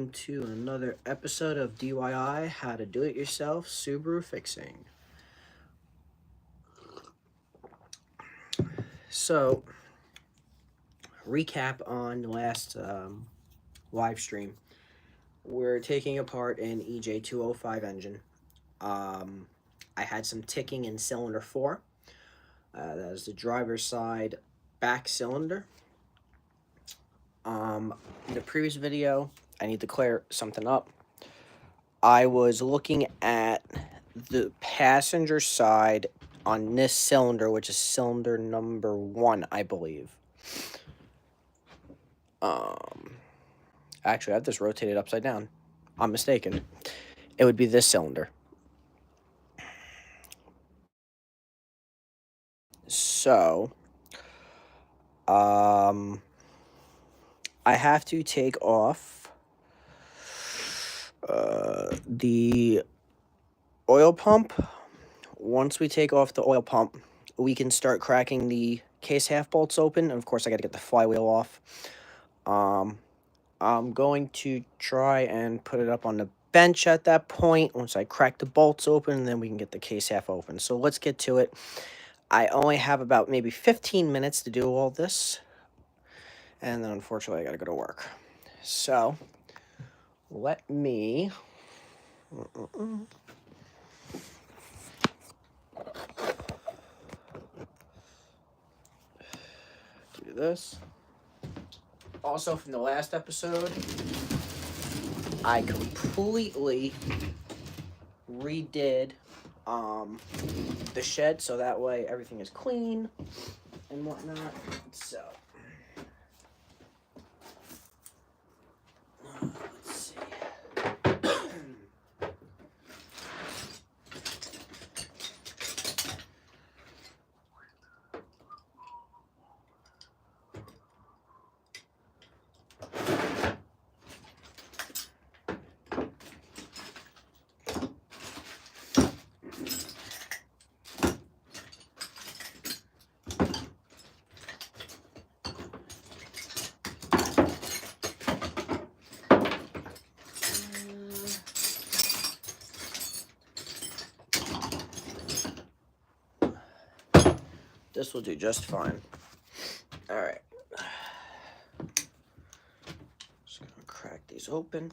welcome to another episode of DIY, How to Do It Yourself Subaru Fixing. So, recap on the last live stream. We're taking apart an EJ205 engine. I had some ticking in cylinder 4. That is the driver's side back cylinder. In the previous video, I need to clear something up. I was looking at the passenger side on this cylinder, which is cylinder number 1, I believe. Actually, I have this rotated upside down. I'm mistaken. It would be this cylinder. So, I have to take off the oil pump. Once we take off the oil pump, we can start cracking the case half bolts open. And of course, I got to get the flywheel off. I'm going to try and put it up on the bench at that point. Once I crack the bolts open, then we can get the case half open. So let's get to it. I only have about maybe 15 minutes to do all this. And then unfortunately, I got to go to work. So let me... do this. Also, from the last episode, I completely redid the shed so that way everything is clean and whatnot. So let's see. This will do just fine. All right. Just gonna crack these open.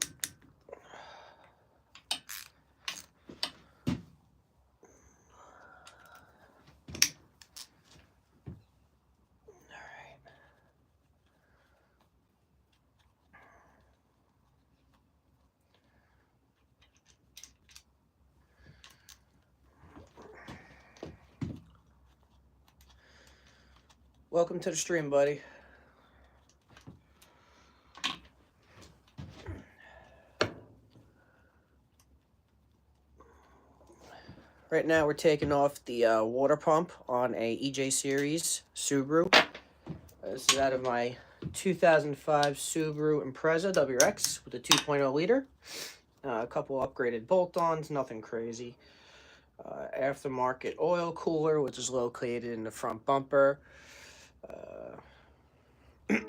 Welcome to the stream, buddy. Right now we're taking off the water pump on a EJ series Subaru. This is out of my 2005 Subaru Impreza WRX with a 2.0 liter. A couple upgraded bolt-ons, nothing crazy. Aftermarket oil cooler, which is located in the front bumper. If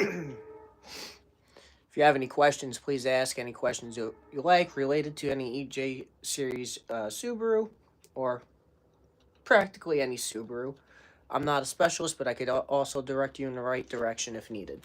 you have any questions, please ask any questions you like related to any EJ series Subaru or practically any Subaru. I'm not a specialist, but I could also direct you in the right direction if needed.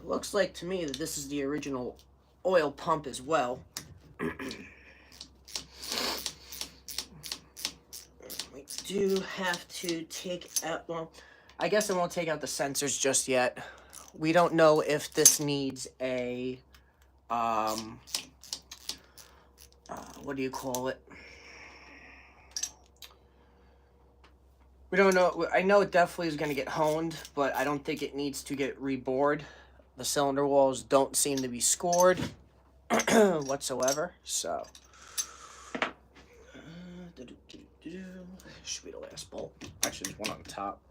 Looks like to me that this is the original oil pump as well. We do have to take out, well, I guess I won't take out the sensors just yet. We don't know if this needs a, what do you call it? We don't know. I know it definitely is going to get honed, but I don't think it needs to get rebored. The cylinder walls don't seem to be scored whatsoever, so should be the last bolt. Actually, there's one on the top.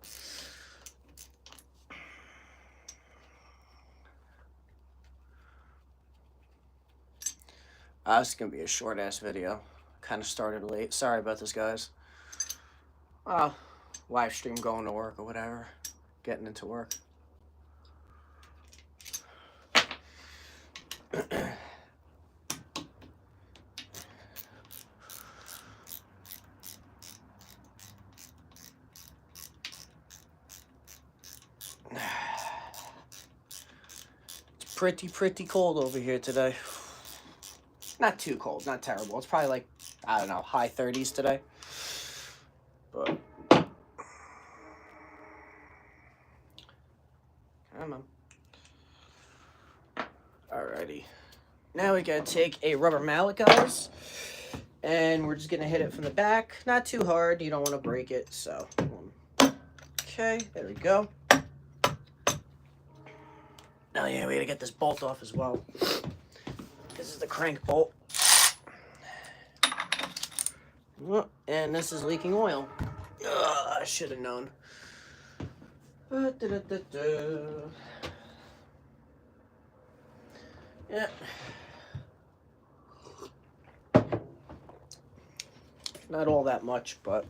This is going to be a short-ass video. Kind of started late. Sorry about this, guys. Live stream going to work or whatever. Getting into work. It's pretty cold over here today. Not too cold, not terrible. It's probably like, I don't know, high 30s today. But come on. Alrighty. Now we gotta take a rubber mallet, guys, and we're just gonna hit it from the back. Not too hard. You don't want to break it. So, okay, there we go. Oh yeah, we gotta get this bolt off as well. This is the crank bolt. And this is leaking oil. I should have known. Yeah. Not all that much, but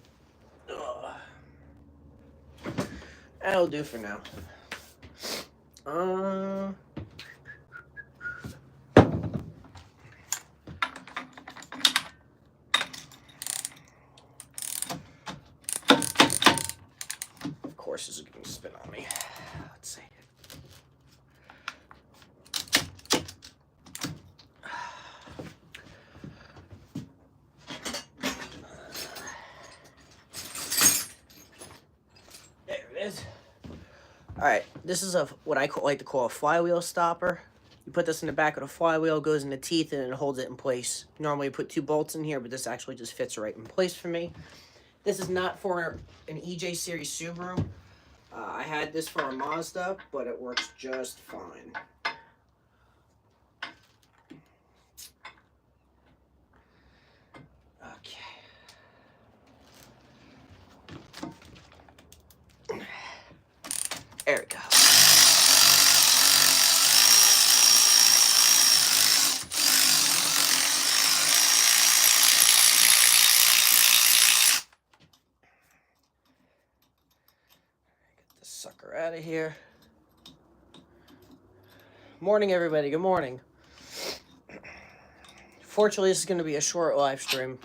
that'll do for now. Of course, this is going to spin on me. Let's see. There it is. All right, this is what I like to call a flywheel stopper. You put this in the back of the flywheel, goes in the teeth, and it holds it in place. Normally, you put 2 bolts in here, but this actually just fits right in place for me. This is not for an EJ Series Subaru. I had this for a Mazda, but it works just fine. Okay. There we go. Sucker out of here. Morning, everybody. Good morning. Fortunately, this is going to be a short live stream.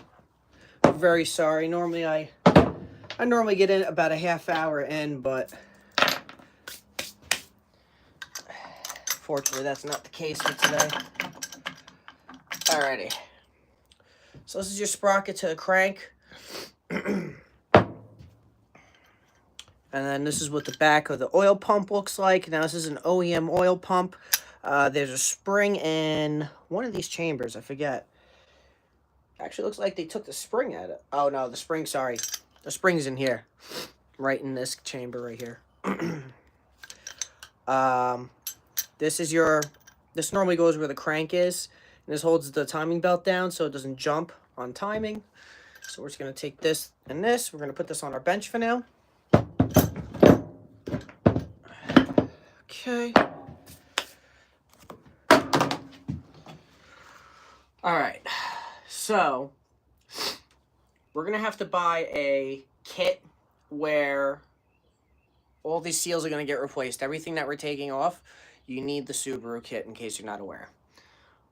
I'm very sorry. Normally, I normally get in about a half hour in, but fortunately, that's not the case for today. Alrighty. So this is your sprocket to the crank. And then this is what the back of the oil pump looks like. Now, this is an OEM oil pump. There's a spring in one of these chambers. I forget. Actually, looks like they took the spring out of... Oh, no, the spring, sorry. The spring's in here. Right in this chamber right here. This is your... This normally goes where the crank is. And this holds the timing belt down so it doesn't jump on timing. So we're just going to take this and this. We're going to put this on our bench for now. Okay. Alright. So, we're going to have to buy a kit where all these seals are going to get replaced. Everything that we're taking off, you need the Subaru kit in case you're not aware.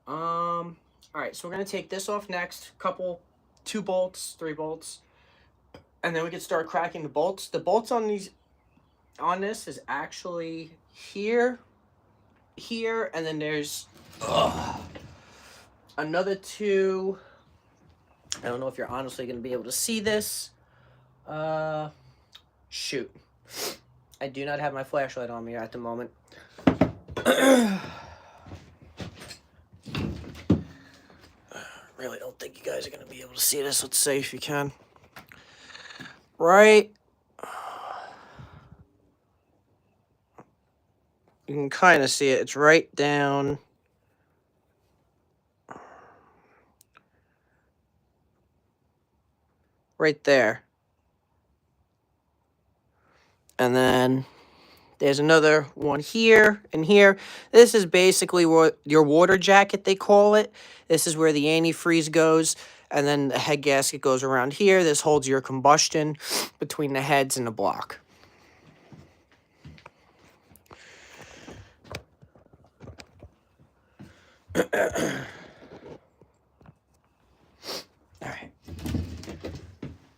Alright, so we're going to take this off next. 2 bolts, 3 bolts. And then we can start cracking the bolts. The bolts on this is actually here, and then there's another 2. I don't know if you're honestly going to be able to see this. Shoot. I do not have my flashlight on me at the moment. Really don't think you guys are going to be able to see this. Let's see if you can. Right. You can kind of see it. It's right down. Right there. And then There's another one here and here. This is basically what your water jacket, they call it. This is where the antifreeze goes. And then the head gasket goes around here. This holds your combustion between the heads and the block. Alright.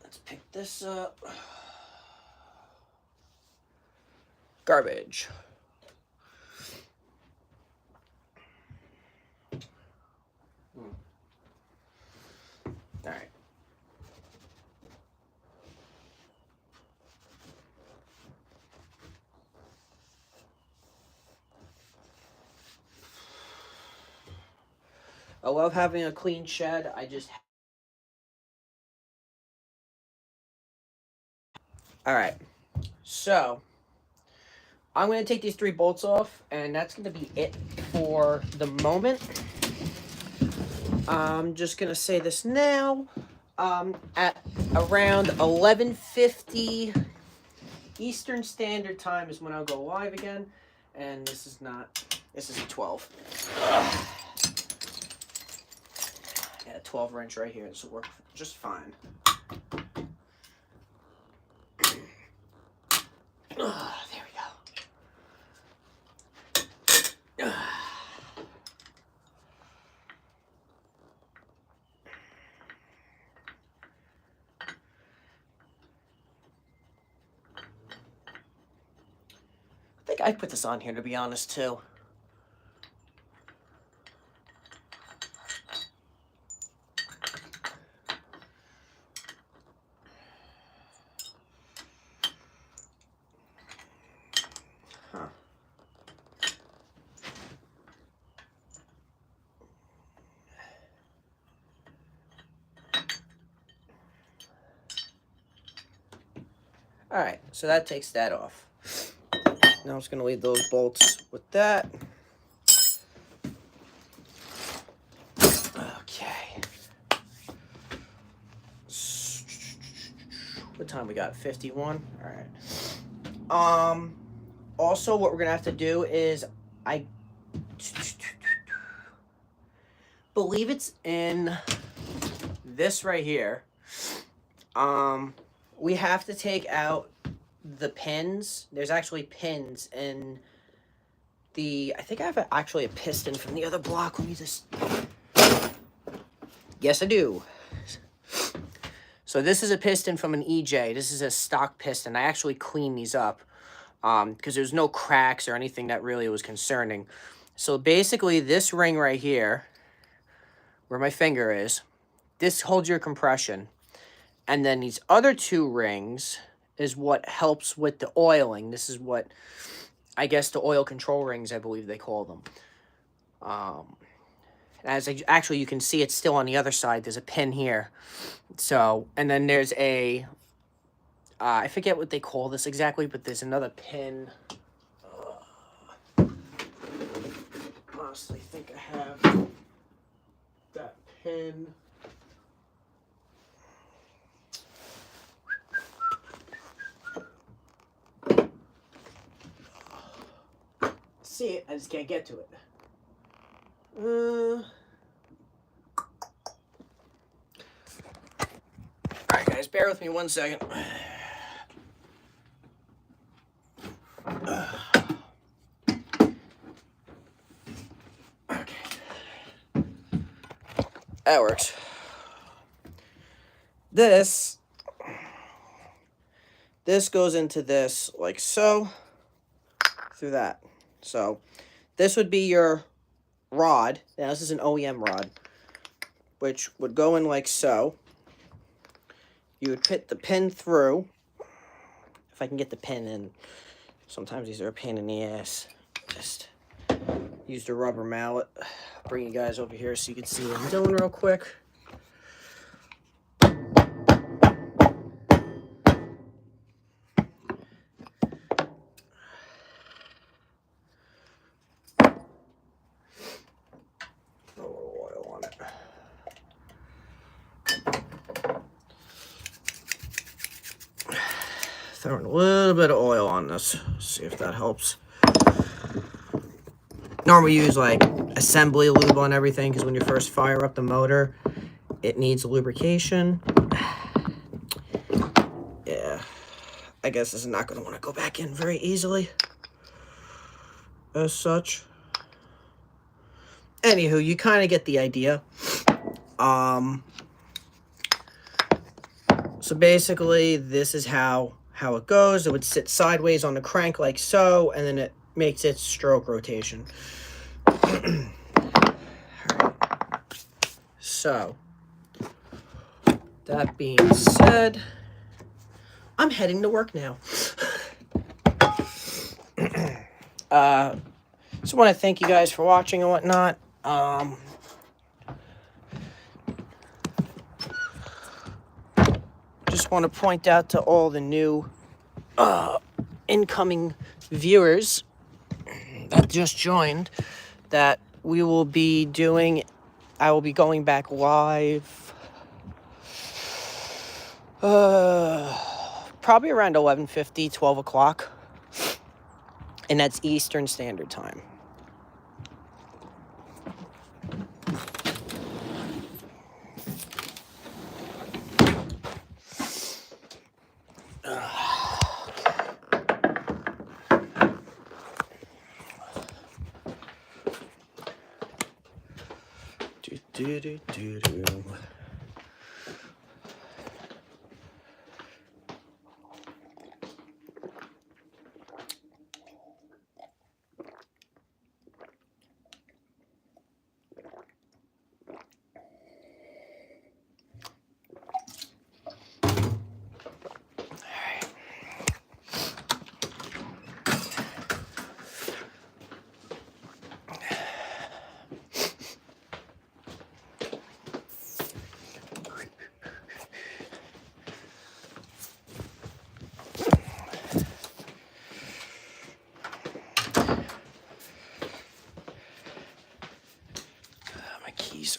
Let's pick this up. Garbage. Alright. I love having a clean shed. Alright. So, I'm going to take these 3 bolts off, and that's going to be it for the moment. I'm just going to say this now. At around 11:50 Eastern Standard Time is when I'll go live again. And this is a 12. Yeah, a 12 wrench right here. This will work just fine. There we go. I think I put this on here, to be honest, too. Huh. Alright, so that takes that off. Now I'm just going to leave those bolts with that. Okay. What time we got? 51? Alright. Also, what we're going to have to do is, I believe it's in this right here. We have to take out the pins. There's actually pins in the, I think I have actually a piston from the other block. Let me just, yes I do. So this is a piston from an EJ. This is a stock piston. I actually cleaned these up because there's no cracks or anything that really was concerning. So basically this ring right here, where my finger is, this holds your compression. And then these other 2 rings is what helps with the oiling. This is what, I guess, the oil control rings, I believe they call them. Actually, you can see it's still on the other side. There's a pin here. So, and then there's a, I forget what they call this exactly, but there's another pin. Honestly, I think I have that pin. See it, I just can't get to it. Alright guys, bear with me 1 second. Okay. That works. This goes into this like so, through that. So, this would be your rod. Now, this is an OEM rod, which would go in like so. You would put the pin through. If I can get the pin in. Sometimes these are a pain in the ass. Just used a rubber mallet. Bring you guys over here so you can see what I'm doing real quick. throwing a little bit of oil on this. See if that helps. Normally use like assembly lube on everything because when you first fire up the motor, it needs lubrication. Yeah, I guess this is not going to want to go back in very easily as such. Anywho, you kind of get the idea. So basically, this is how it goes. It would sit sideways on the crank like so, and then it makes its stroke rotation. Alright. So, that being said, I'm heading to work now. Just want to thank you guys for watching and whatnot. Just want to point out to all the new incoming viewers that just joined that we will be doing, I will be going back live probably around 11:50, 12 o'clock, and that's Eastern Standard Time.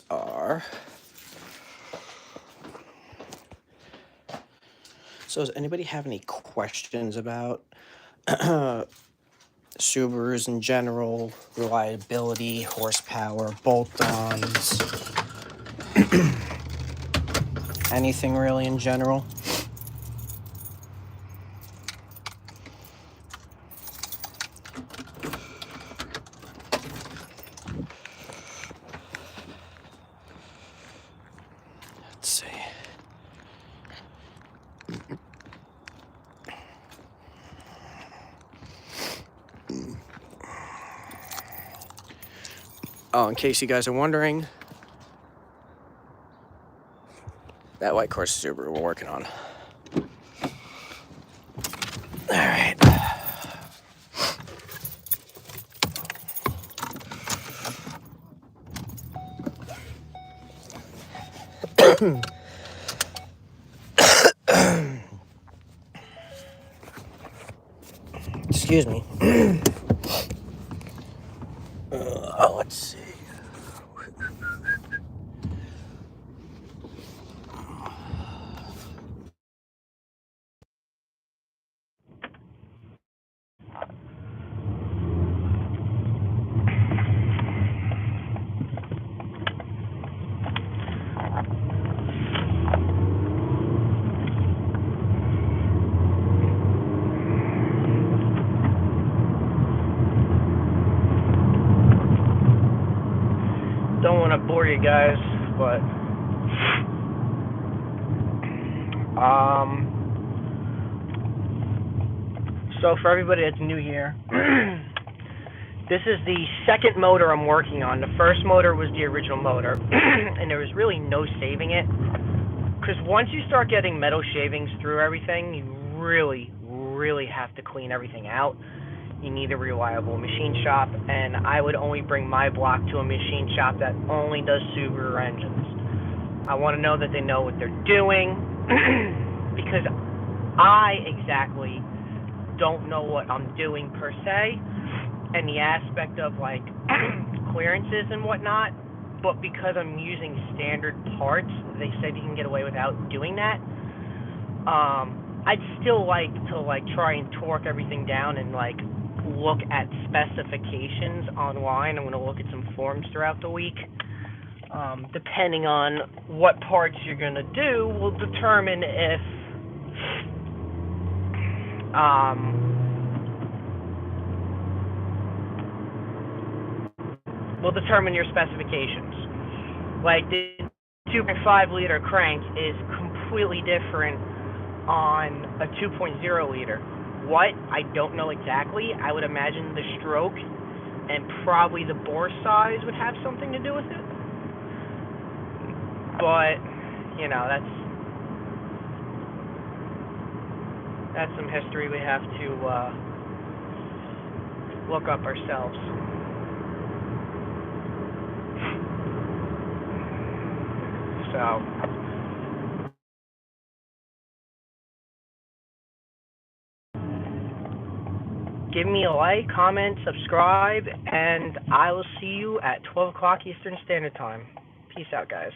Are. So does anybody have any questions about Subarus in general, reliability, horsepower, bolt-ons, anything really in general? Oh, in case you guys are wondering, that white Corsa Subaru we're working on. All right. Excuse me. Let's see. Don't want to bore you guys, but so for everybody that's new here, this is the second motor I'm working on. The first motor was the original motor, and there was really no saving it, because once you start getting metal shavings through everything, you really have to clean everything out. You need a reliable machine shop, and I would only bring my block to a machine shop that only does Subaru engines. I want to know that they know what they're doing, because I exactly don't know what I'm doing per se, and the aspect of like clearances and whatnot, but because I'm using standard parts, they said you can get away without doing that. I'd still like to try and torque everything down and look at specifications online. I'm going to look at some forums throughout the week. Depending on what parts you're going to do will determine if will determine your specifications. Like the 2.5 liter crank is completely different on a 2.0 liter. What? I don't know exactly. I would imagine the stroke and probably the bore size would have something to do with it. But, you know, that's some history we have to look up ourselves. So, give me a like, comment, subscribe, and I will see you at 12 o'clock Eastern Standard Time. Peace out, guys.